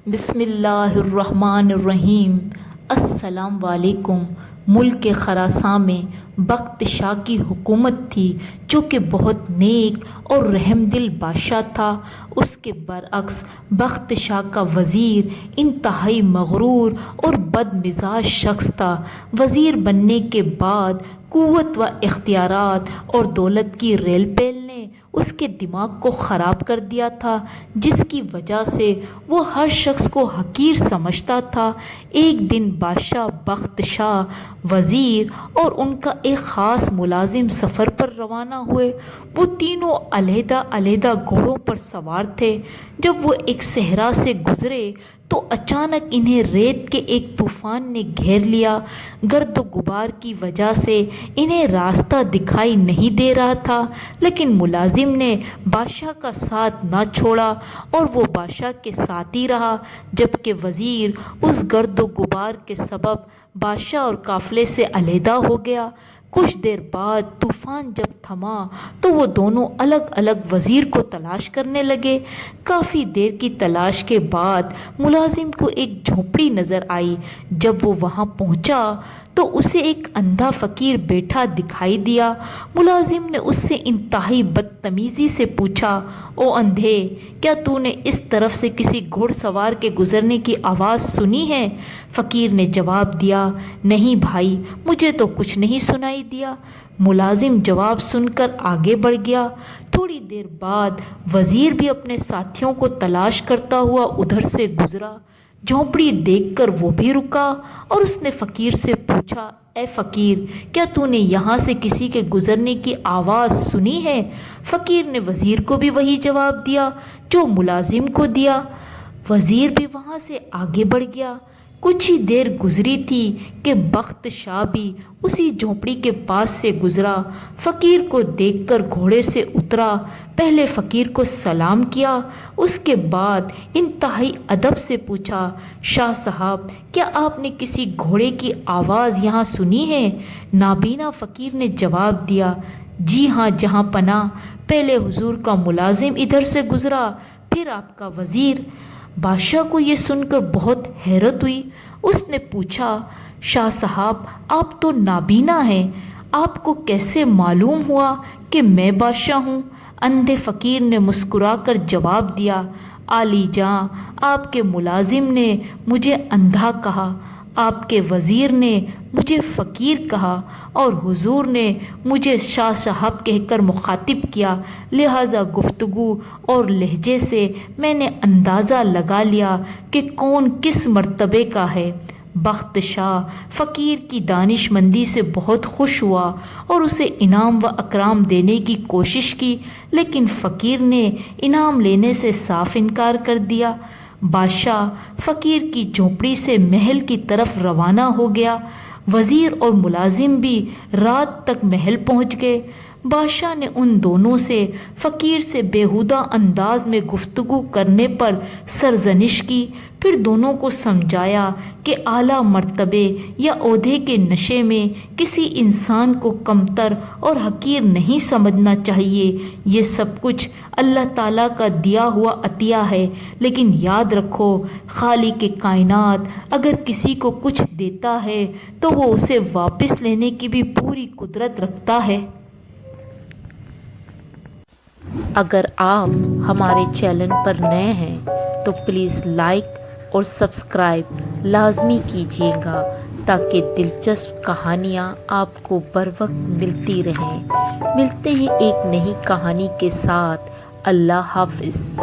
بسم اللہ الرحمن الرحیم۔ السلام علیکم۔ ملک خراساں میں بخت شاہ کی حکومت تھی جو کہ بہت نیک اور رحم دل بادشاہ تھا۔ اس کے برعکس بخت شاہ کا وزیر انتہائی مغرور اور بد مزاج شخص تھا۔ وزیر بننے کے بعد قوت و اختیارات اور دولت کی ریل پیل نے اس کے دماغ کو خراب کر دیا تھا، جس کی وجہ سے وہ ہر شخص کو حقیر سمجھتا تھا۔ ایک دن بادشاہ، بخت شاہ، وزیر اور ان کا ایک خاص ملازم سفر پر روانہ ہوئے۔ وہ تینوں علیحدہ علیحدہ گھوڑوں پر سوار تھے۔ جب وہ ایک صحرا سے گزرے تو اچانک انہیں ریت کے ایک طوفان نے گھیر لیا۔ گرد و غبار کی وجہ سے انہیں راستہ دکھائی نہیں دے رہا تھا، لیکن ملازم نے بادشاہ کا ساتھ نہ چھوڑا اور وہ بادشاہ کے ساتھ ہی رہا، جبکہ وزیر اس گرد و غبار کے سبب بادشاہ اور قافلے سے علیحدہ ہو گیا۔ کچھ دیر بعد طوفان جب تھما تو وہ دونوں الگ الگ وزیر کو تلاش کرنے لگے۔ کافی دیر کی تلاش کے بعد ملازم کو ایک جھونپڑی نظر آئی۔ جب وہ وہاں پہنچا تو اسے ایک اندھا فقیر بیٹھا دکھائی دیا۔ ملازم نے اس سے انتہائی بدتمیزی سے پوچھا، او اندھے، کیا تو نے اس طرف سے کسی گھوڑ سوار کے گزرنے کی آواز سنی ہے؟ فقیر نے جواب دیا، نہیں بھائی، مجھے تو کچھ نہیں سنائی دیا۔ ملازم جواب سن کر آگے بڑھ گیا۔ تھوڑی دیر بعد وزیر بھی اپنے ساتھیوں کو تلاش کرتا ہوا ادھر سے گزرا۔ جھونپڑی دیکھ کر وہ بھی رکا اور اس نے فقیر سے پوچھا، اے فقیر، کیا تو نے یہاں سے کسی کے گزرنے کی آواز سنی ہے؟ فقیر نے وزیر کو بھی وہی جواب دیا جو ملازم کو دیا۔ وزیر بھی وہاں سے آگے بڑھ گیا۔ کچھ ہی دیر گزری تھی کہ بخت شاہ بھی اسی جھونپڑی کے پاس سے گزرا۔ فقیر کو دیکھ کر گھوڑے سے اترا۔ پہلے فقیر کو سلام کیا، اس کے بعد انتہائی ادب سے پوچھا، شاہ صاحب، کیا آپ نے کسی گھوڑے کی آواز یہاں سنی ہے؟ نابینا فقیر نے جواب دیا، جی ہاں جہاں پناہ، پہلے حضور کا ملازم ادھر سے گزرا، پھر آپ کا وزیر۔ بادشاہ کو یہ سن کر بہت حیرت ہوئی۔ اس نے پوچھا، شاہ صاحب، آپ تو نابینا ہیں، آپ کو کیسے معلوم ہوا کہ میں بادشاہ ہوں؟ اندھے فقیر نے مسکرا کر جواب دیا، عالی جاں، آپ کے ملازم نے مجھے اندھا کہا، آپ کے وزیر نے مجھے فقیر کہا اور حضور نے مجھے شاہ صاحب کہہ کر مخاطب کیا، لہٰذا گفتگو اور لہجے سے میں نے اندازہ لگا لیا کہ کون کس مرتبے کا ہے۔ بخت شاہ فقیر کی دانش مندی سے بہت خوش ہوا اور اسے انعام و اکرام دینے کی کوشش کی، لیکن فقیر نے انعام لینے سے صاف انکار کر دیا۔ بادشاہ فقیر کی جھونپڑی سے محل کی طرف روانہ ہو گیا۔ وزیر اور ملازم بھی رات تک محل پہنچ گئے۔ بادشاہ نے ان دونوں سے فقیر سے بیہودہ انداز میں گفتگو کرنے پر سرزنش کی، پھر دونوں کو سمجھایا کہ اعلیٰ مرتبے یا عہدے کے نشے میں کسی انسان کو کمتر اور حقیر نہیں سمجھنا چاہیے۔ یہ سب کچھ اللہ تعالیٰ کا دیا ہوا عطیہ ہے، لیکن یاد رکھو، خالق کائنات اگر کسی کو کچھ دیتا ہے تو وہ اسے واپس لینے کی بھی پوری قدرت رکھتا ہے۔ اگر آپ ہمارے چینل پر نئے ہیں تو پلیز لائک اور سبسکرائب لازمی کیجیے گا تاکہ دلچسپ کہانیاں آپ کو بر وقت ملتی رہیں۔ ملتے ہیں ایک نئی کہانی کے ساتھ۔ اللہ حافظ۔